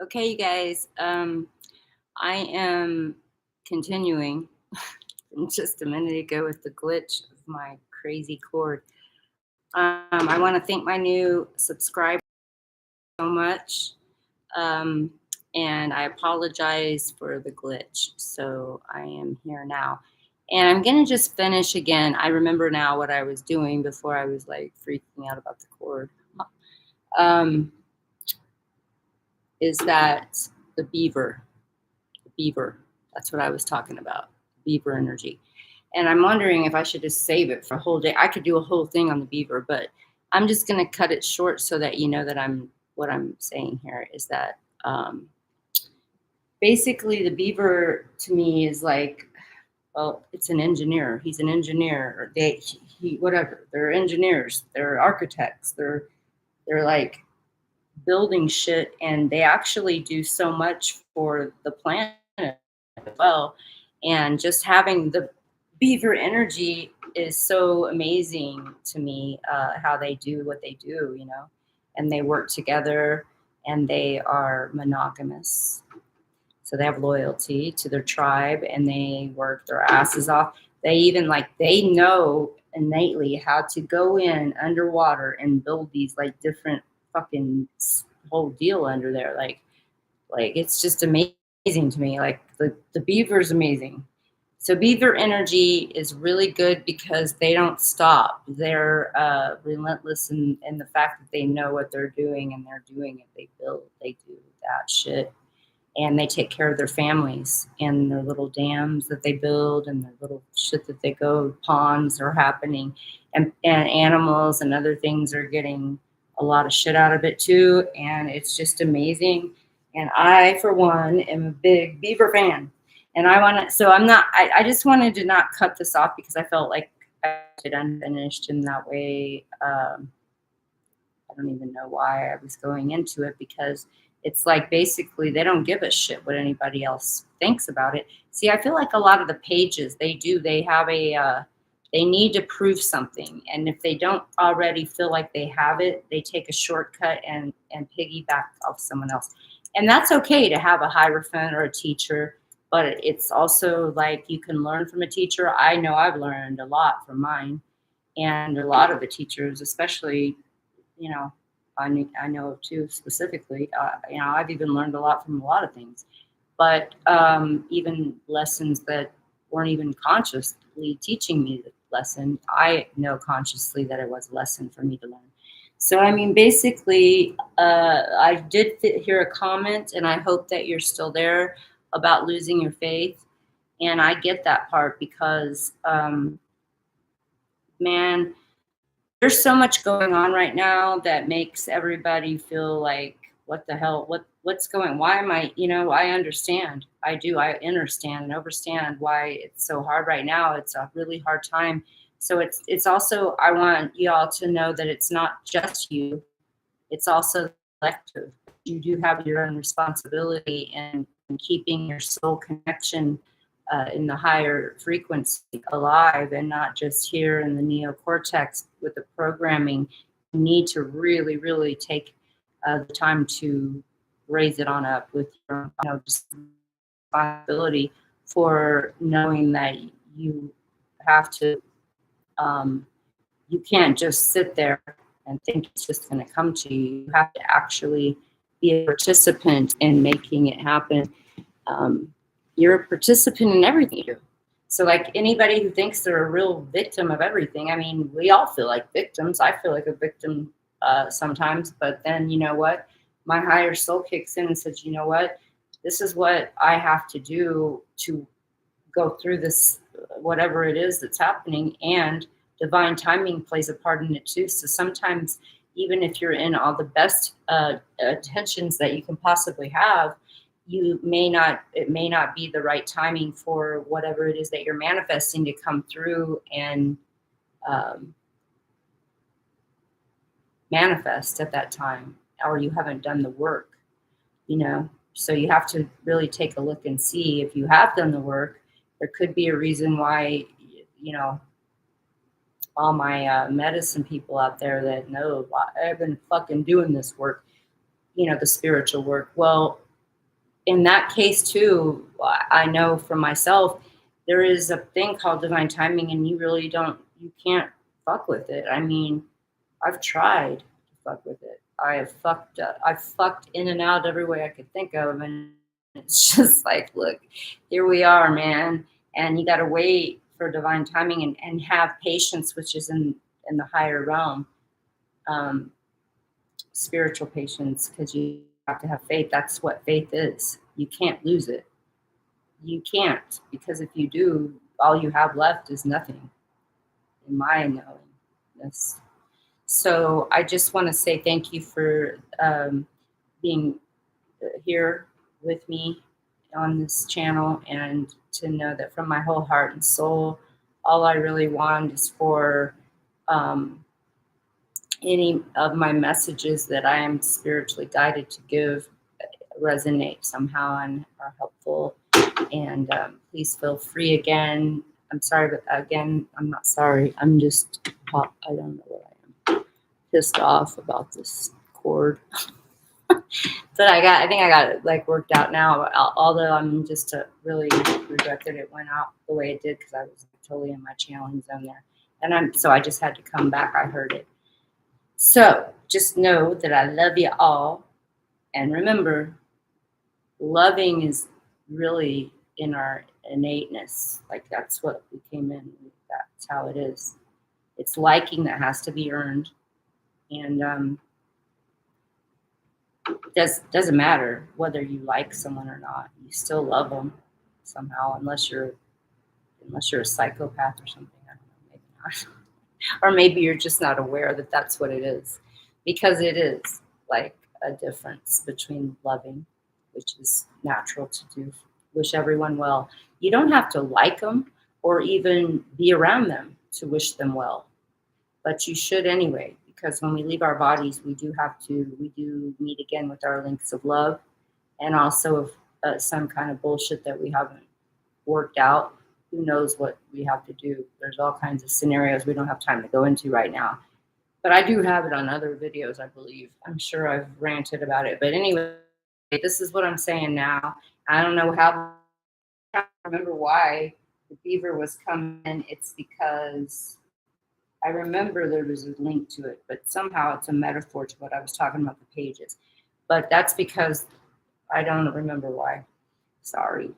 Okay, you guys. I am continuing from just a minute ago with the glitch of my crazy cord. I want to thank my new subscriber so much, um, and I apologize for the glitch. So I am here now, and I'm gonna just finish again. I remember now what I was doing before I was like freaking out about the cord. Um, is that the beaver. That's what I was talking about. Beaver energy. And I'm wondering if I should just save it for a whole day. I could do a whole thing on the beaver, but I'm just going to cut it short so that you know that what I'm saying here is that basically the beaver to me is like, well, it's an engineer. He's an engineer, or whatever. They're engineers. They're architects. They're like building shit, and they actually do so much for the planet as well. And just having the beaver energy is so amazing to me, how they do what they do, and they work together and they are monogamous. So they have loyalty to their tribe and they work their asses off. They even they know innately how to go in underwater and build these like different fucking whole deal under there. Like it's just amazing to me. Like the beaver's amazing. So beaver energy is really good because they don't stop. They're relentless in the fact that they know what they're doing and they're doing it. They do that shit. And they take care of their families and their little dams that they build and their little shit that they go, ponds are happening. And animals and other things are getting a lot of shit out of it too. And it's just amazing. And I, for one, am a big beaver fan. And I want to, so I'm not, I just wanted to not cut this off because I felt like I did unfinished in that way. I don't even know why I was going into it because it's like basically they don't give a shit what anybody else thinks about it. See, I feel like a lot of the pages they have they need to prove something, and if they don't already feel like they have it, they take a shortcut and piggyback off someone else. And that's okay to have a hierophant or a teacher, but it's also like you can learn from a teacher. I know I've learned a lot from mine, and a lot of the teachers, especially, you know, I know of two specifically. I've even learned a lot from a lot of things, but even lessons that weren't even consciously teaching me the lesson, I know consciously that it was a lesson for me to learn. So, I mean, basically, I did hear a comment, and I hope that you're still there about losing your faith. And I get that part because, man, there's so much going on right now that makes everybody feel like, what the hell, what's going, why am I, I understand, I understand and overstand why it's so hard right now. It's a really hard time. So it's also, I want y'all to know that it's not just you, it's also collective. You do have your own responsibility in keeping your soul connection in the higher frequency alive and not just here in the neocortex with the programming. You need to really, really take the time to raise it on up with your just responsibility for knowing that you have to, um, you can't just sit there and think it's just going to come to you. You have to actually be a participant in making it happen. Um, you're a participant in everything you do. So, like anybody who thinks they're a real victim of everything, I mean, we all feel like victims. I feel like a victim sometimes, but then you know what? My higher soul kicks in and says, you know what? This is what I have to do to go through this, whatever it is that's happening, and divine timing plays a part in it too. So sometimes, even if you're in all the best intentions that you can possibly have, it may not be the right timing for whatever it is that you're manifesting to come through and um, manifest at that time, or you haven't done the work, so you have to really take a look and see if you have done the work. There could be a reason why, you know all my medicine people out there that know, I've been fucking doing this work, the spiritual work. Well, in that case too, I know for myself, there is a thing called divine timing, and you can't fuck with it. I mean, I've tried to fuck with it. I have fucked up. I've fucked in and out every way I could think of, and it's just like, look, here we are, man. And you got to wait for divine timing and have patience, which is in the higher realm, um, spiritual patience, because you have to have faith. That's what faith is. You can't lose it. You can't, because if you do, all you have left is nothing, in my knowingness. So I just want to say thank you for being here with me on this channel, and to know that from my whole heart and soul, all I really want is for um, any of my messages that I am spiritually guided to give resonate somehow and are helpful. And please feel free again. I'm sorry, but again, I'm not sorry. I'm just, I don't know what I am. Pissed off about this cord. But I think I got it like worked out now. Although I'm just really regret that it went out the way it did, because I was totally in my channeling zone there. And so I just had to come back. I heard it. So just know that I love you all. And remember, loving is really in our innateness. Like, that's what we came in with. That's how it is. It's liking that has to be earned. And doesn't matter whether you like someone or not. You still love them somehow, unless you're a psychopath or something. I don't know, maybe not. Or maybe you're just not aware that that's what it is, because it is like a difference between loving, which is natural to do, wish everyone well. You don't have to like them or even be around them to wish them well, but you should anyway, because when we leave our bodies, we do meet again with our links of love, and also some kind of bullshit that we haven't worked out. Who knows what we have to do? There's all kinds of scenarios we don't have time to go into right now. But I do have it on other videos, I believe. I'm sure I've ranted about it. But anyway, this is what I'm saying now. I don't know how, I can't remember why the beaver was coming. It's because I remember there was a link to it, but somehow it's a metaphor to what I was talking about, the pages. But that's because I don't remember why. Sorry.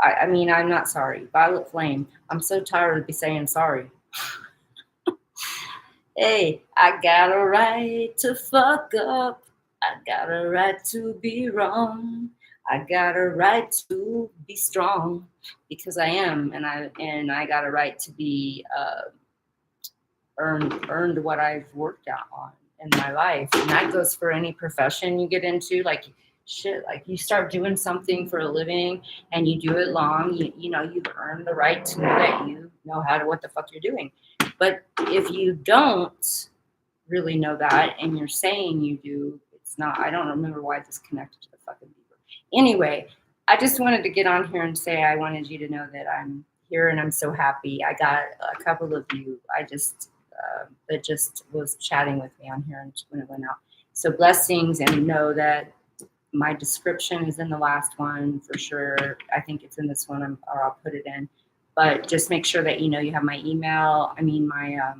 I mean, I'm not sorry. Violet Flame. I'm so tired of be saying sorry. Hey, I got a right to fuck up. I got a right to be wrong. I got a right to be strong, because I am, and I got a right to be earned what I've worked out on in my life. And that goes for any profession you get into. Like, shit, like you start doing something for a living and you do it long, you know, you've earned the right to know that you know what the fuck you're doing. But if you don't really know that and you're saying you do, it's not. I don't remember why this connected to the fucking beaver. Anyway, I just wanted to get on here and say I wanted you to know that I'm here and I'm so happy. I got a couple of you. That just was chatting with me on here and when it went out. So blessings, and know that my description is in the last one for sure. I think it's in this one, or I'll put it in. But just make sure that you know you have my email. I mean my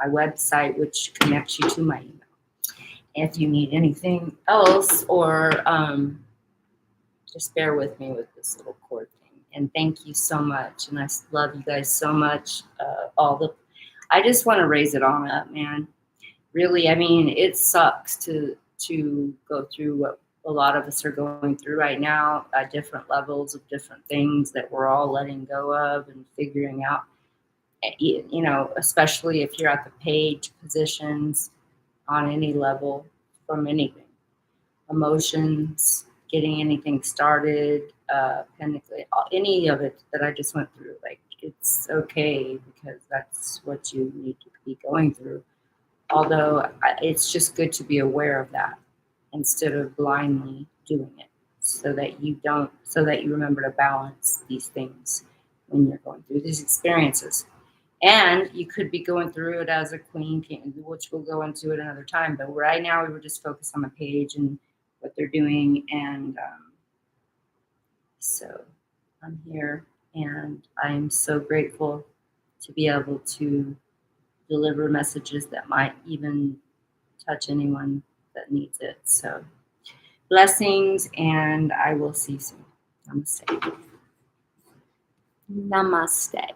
website, which connects you to my email. If you need anything else, or just bear with me with this little cord thing. And thank you so much. And I love you guys so much. I just want to raise it on up, man. Really, I mean, it sucks to go through what a lot of us are going through right now at different levels of different things that we're all letting go of and figuring out. You know, especially if you're at the page positions on any level, from anything, emotions, getting anything started, any of it that I just went through. Like, it's okay, because that's what you need to be going through. Although it's just good to be aware of that instead of blindly doing it, so that you remember to balance these things when you're going through these experiences. And you could be going through it as a queen, which we'll go into at another time. But right now we were just focused on the page and what they're doing. And So I'm here, and I'm so grateful to be able to deliver messages that might even touch anyone that needs it. So blessings, and I will see you soon. Namaste. Namaste.